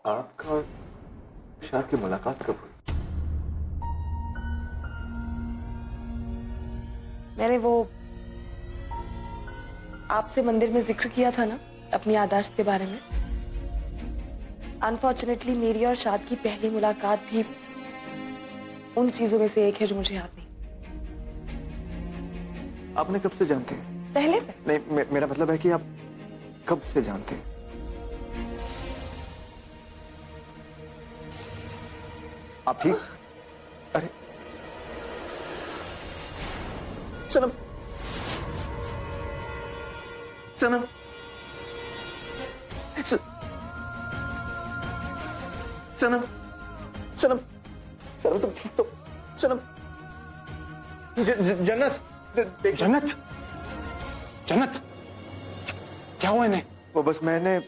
आपका और शाह की मुलाकात कब हुई? मैंने वो आपसे मंदिर में जिक्र किया था ना अपनी याददाश्त के बारे में। अनफॉर्चुनेटली मेरी और शाद की पहली मुलाकात भी उन चीजों में से एक है जो मुझे याद नहीं। आपने कब से जानते हैं? पहले से। नहीं, मेरा मतलब है कि आप कब से जानते हैं? आप ठीक? अरे सनम, सनम, सनम, सनम, सनम तुम ठीक तो? सनम, जन्नत, जन्नत, जन्नत, क्या हुआ इन्हें? वो बस मैंने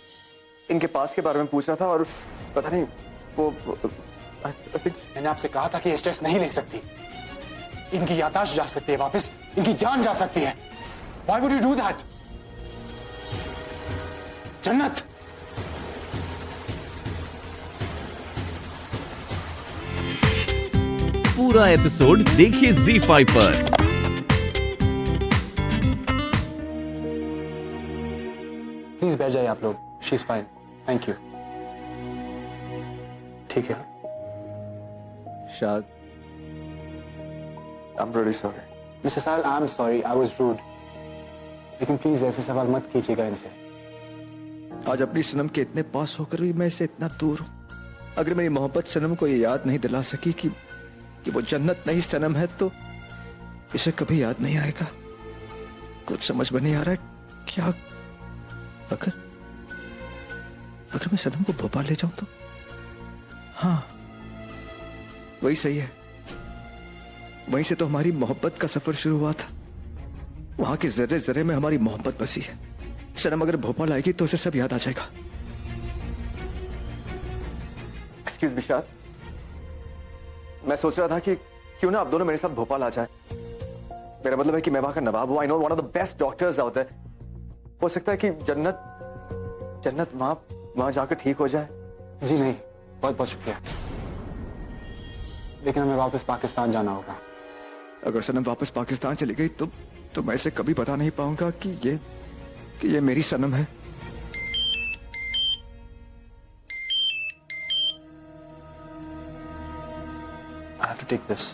इनके पास के बारे में पूछ रहा था और पता नहीं वो मैंने आपसे कहा था कि ये स्ट्रेस नहीं ले सकती। इनकी याददाश्त जा सकती है वापस, इनकी जान जा सकती है। Why would you do that? जन्नत, पूरा एपिसोड देखिए ZEE5 पर। प्लीज बैठ जाइए आप लोग। She is fine, thank you. ठीक है। Shad, I'm really sorry. Mister Sahal, I am sorry, I was rude. लेकिन प्लीज ऐसे सवाल मत कीजिएगा इनसे। आज अपनी सनम के इतने पास होकर भी मैं इससे इतना दूर हूं। अगर मेरी मोहब्बत सनम को ये याद नहीं दिला सकी कि वो जन्नत नहीं सनम है, तो इसे कभी याद नहीं आएगा। कुछ समझ में नहीं आ रहा है क्या। अगर मैं सनम को भोपाल ले जाऊं तो? हाँ, वही सही है। वहीं से तो हमारी मोहब्बत का सफर शुरू हुआ था। वहां के जर्रे जर्रे में हमारी मोहब्बत बसी है। सनम अगर भोपाल आएगी तो उसे सब याद आ जाएगा। एक्सक्यूज मी शाद, मैं सोच रहा था कि क्यों ना आप दोनों मेरे साथ भोपाल आ जाए। मेरा मतलब है कि मैं वहां का नवाब हूं। I know one of the best doctors out there. हो सकता है कि जन्नत वहां जाकर ठीक हो जाए। जी नहीं, बहुत बहुत शुक्रिया, लेकिन हमें वापस पाकिस्तान जाना होगा। अगर सनम वापस पाकिस्तान चली गई तो मैं इसे कभी बता नहीं पाऊंगा कि ये मेरी सनम है। I have to take this.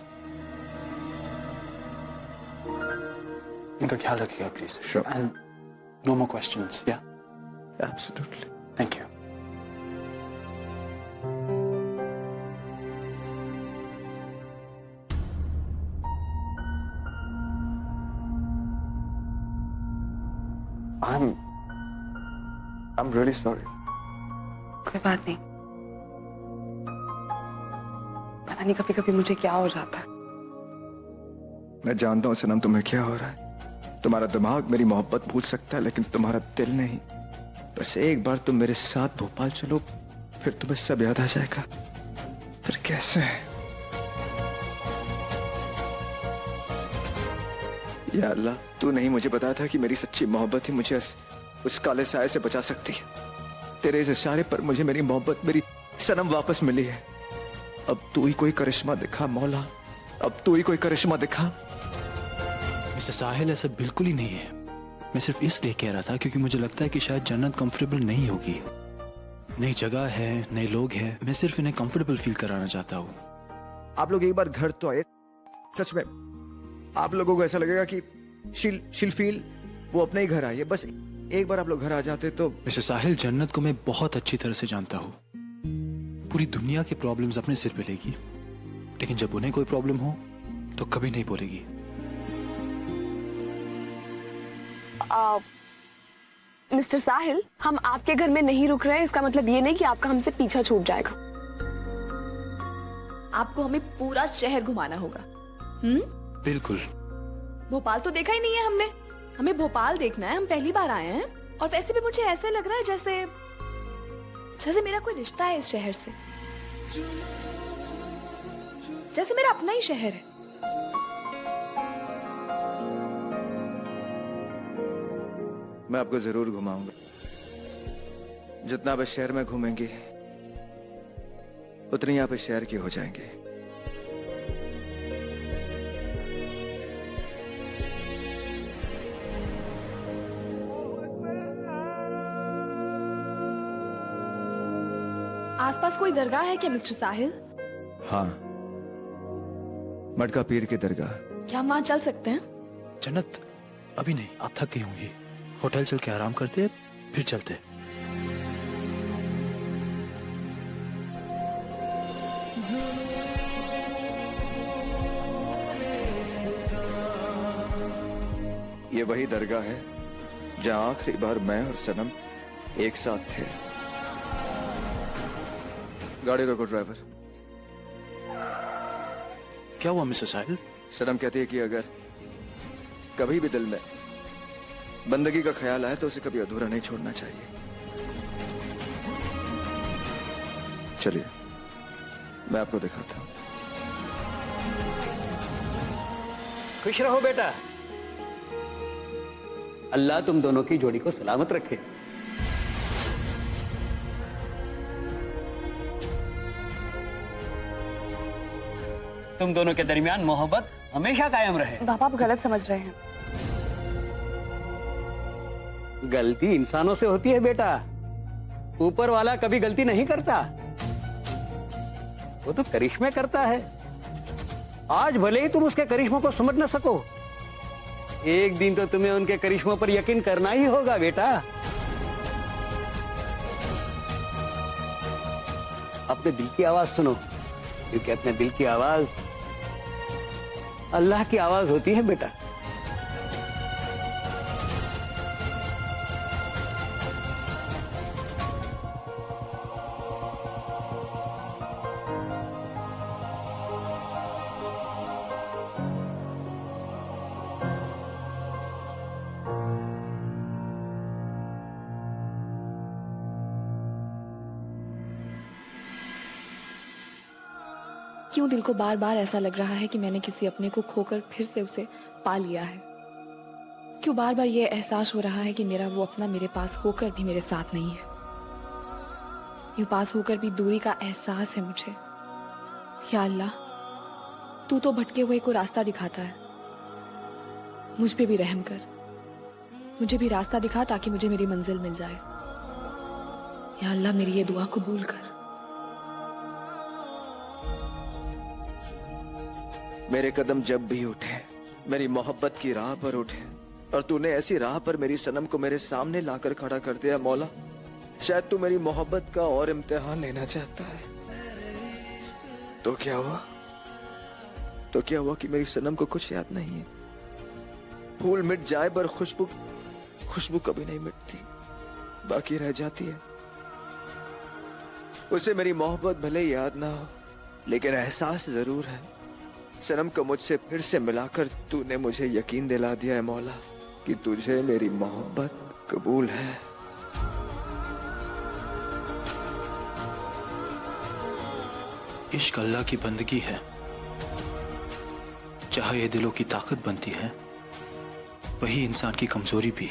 इनका ख्याल रखिएगा please. Sure. And no more questions. Yeah. Absolutely. Thank you. I'm really sorry. कोई बात नहीं। पता नहीं कभी कभी मुझे क्या हो जाता है। मैं जानता हूं सनम तुम्हें क्या हो रहा है। तुम्हारा दिमाग मेरी मोहब्बत भूल सकता है, लेकिन तुम्हारा दिल नहीं। बस एक बार तुम मेरे साथ भोपाल चलो, फिर तुम्हें सब याद आ जाएगा। फिर कैसे? या अल्लाह, तू नहीं मुझे बताया था कि मेरी सच्ची मोहब्बत ही मुझे उस काले साए से बचा सकती है। तेरे इस इशारे पर मुझे मेरी मोहब्बत, मेरी सनम वापस मिली है। अब तू ही कोई करिश्मा दिखा मौला, अब तू ही कोई करिश्मा दिखा। मिस्टर साहिल, ऐसा बिल्कुल ही नहीं है। मैं सिर्फ इसलिए कह रहा था क्योंकि मुझे लगता है कि शायद जन्नत कंफर्टेबल नहीं होगी। नई जगह है, नए लोग हैं, मैं सिर्फ इन्हें कंफर्टेबल फील कराना चाहता हूँ। आप लोग एक बार घर तो आए, सच में आप लोगों को ऐसा लगेगा कि शील फील वो अपने ही घर आई है। बस एक बार आप लोग घर आ जाते तो। मिस्टर साहिल, जन्नत को मैं बहुत अच्छी तरह से जानता हूँ। पूरी दुनिया की प्रॉब्लम्स अपने सिर पे लेगी, लेकिन जब उन्हें कोई प्रॉब्लम हो तो कभी नहीं बोलेगी। मिस्टर साहिल, हम आपके घर में नहीं रुक रहे हैं, इसका मतलब ये नहीं कि आपका हमसे पीछा छूट जाएगा। आपको हमें पूरा शहर घुमाना होगा। बिल्कुल। भोपाल तो देखा ही नहीं है हमने। हमें भोपाल देखना है, हम पहली बार आए हैं। और वैसे भी मुझे ऐसा लग रहा है जैसे मेरा कोई रिश्ता है इस शहर से, जैसे मेरा अपना ही शहर है। मैं आपको जरूर घुमाऊंगा। जितना आप इस शहर में घूमेंगे उतनी आप इस शहर के हो जाएंगे। आसपास कोई दरगाह है क्या मिस्टर साहिल? हाँ, मटका पीर की दरगाह। क्या हम वहाँ चल सकते हैं? जन्नत अभी नहीं, आप थक गई होंगी। होटल चल के आराम करते हैं, फिर चलते। ये वही दरगाह है जहां आखिरी बार मैं और सनम एक साथ थे। गाड़ी रोको ड्राइवर। क्या हुआ मिस्टर साहिल? सनम कहती है कि अगर कभी भी दिल में बंदगी का ख्याल आए तो उसे कभी अधूरा नहीं छोड़ना चाहिए। चलिए मैं आपको दिखाता हूं। खुश रहो बेटा। अल्लाह तुम दोनों की जोड़ी को सलामत रखे। तुम दोनों के दरमियान मोहब्बत हमेशा कायम रहे। पापा आप गलत समझ रहे हैं। गलती इंसानों से होती है बेटा, ऊपर वाला कभी गलती नहीं करता, वो तो करिश्मे करता है। आज भले ही तुम उसके करिश्मों को समझ न सको, एक दिन तो तुम्हें उनके करिश्मों पर यकीन करना ही होगा बेटा। अपने दिल की आवाज सुनो, क्योंकि अपने दिल की आवाज अल्लाह की आवाज होती है बेटा। क्यों दिल को बार बार ऐसा लग रहा है कि मैंने किसी अपने को खोकर फिर से उसे पा लिया है? क्यों बार बार ये एहसास हो रहा है कि मेरा वो अपना मेरे पास होकर भी मेरे साथ नहीं है? यूं पास होकर भी दूरी का एहसास है मुझे। या अल्लाह, तू तो भटके हुए को रास्ता दिखाता है, मुझ पे भी रहम कर, मुझे भी रास्ता दिखा ताकि मुझे मेरी मंजिल मिल जाए। या अल्लाह, मेरी ये दुआ कबूल कर। मेरे कदम जब भी उठे मेरी मोहब्बत की राह पर उठे, और तूने ऐसी राह पर मेरी सनम को मेरे सामने लाकर खड़ा कर दिया। मौला, शायद तू मेरी मोहब्बत का और इम्तिहान लेना चाहता है। तो क्या हुआ? तो क्या हुआ कि मेरी सनम को कुछ याद नहीं है? फूल मिट जाए पर खुशबू कभी नहीं मिटती, बाकी रह जाती है। उसे मेरी मोहब्बत भले याद ना हो, लेकिन एहसास जरूर है। सनम को मुझसे फिर से मिलाकर तूने मुझे यकीन दिला दिया है मौला कि तुझे मेरी मोहब्बत कबूल है। इश्क अल्लाह की बंदगी है, चाहे ये दिलों की ताकत बनती है, वही इंसान की कमजोरी भी।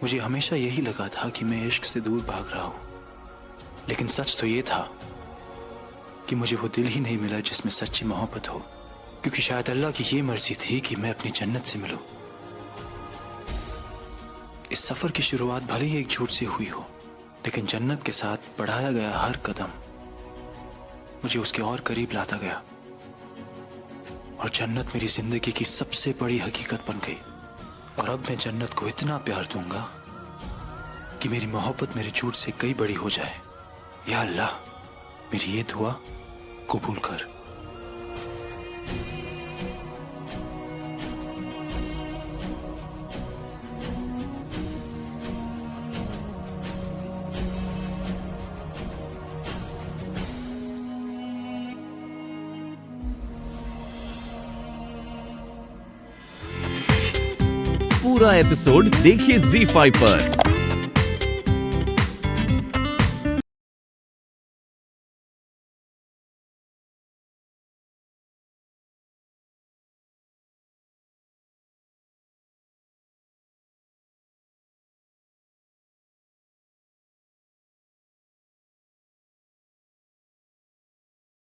मुझे हमेशा यही लगा था कि मैं इश्क से दूर भाग रहा हूं, लेकिन सच तो ये था कि मुझे वो दिल ही नहीं मिला जिसमें सच्ची मोहब्बत हो, क्योंकि शायद अल्लाह की ये मर्जी थी कि मैं अपनी जन्नत से मिलूं। इस सफर की शुरुआत भले ही एक झूठ से हुई हो, लेकिन जन्नत के साथ बढ़ाया गया हर कदम मुझे उसके और करीब लाता गया, और जन्नत मेरी जिंदगी की सबसे बड़ी हकीकत बन गई। और अब मैं जन्नत को इतना प्यार दूंगा कि मेरी मोहब्बत मेरे झूठ से कई बड़ी हो जाए। या अल्लाह, मेरी ये दुआ कबूल कर। पूरा एपिसोड देखिए ZEE5 पर।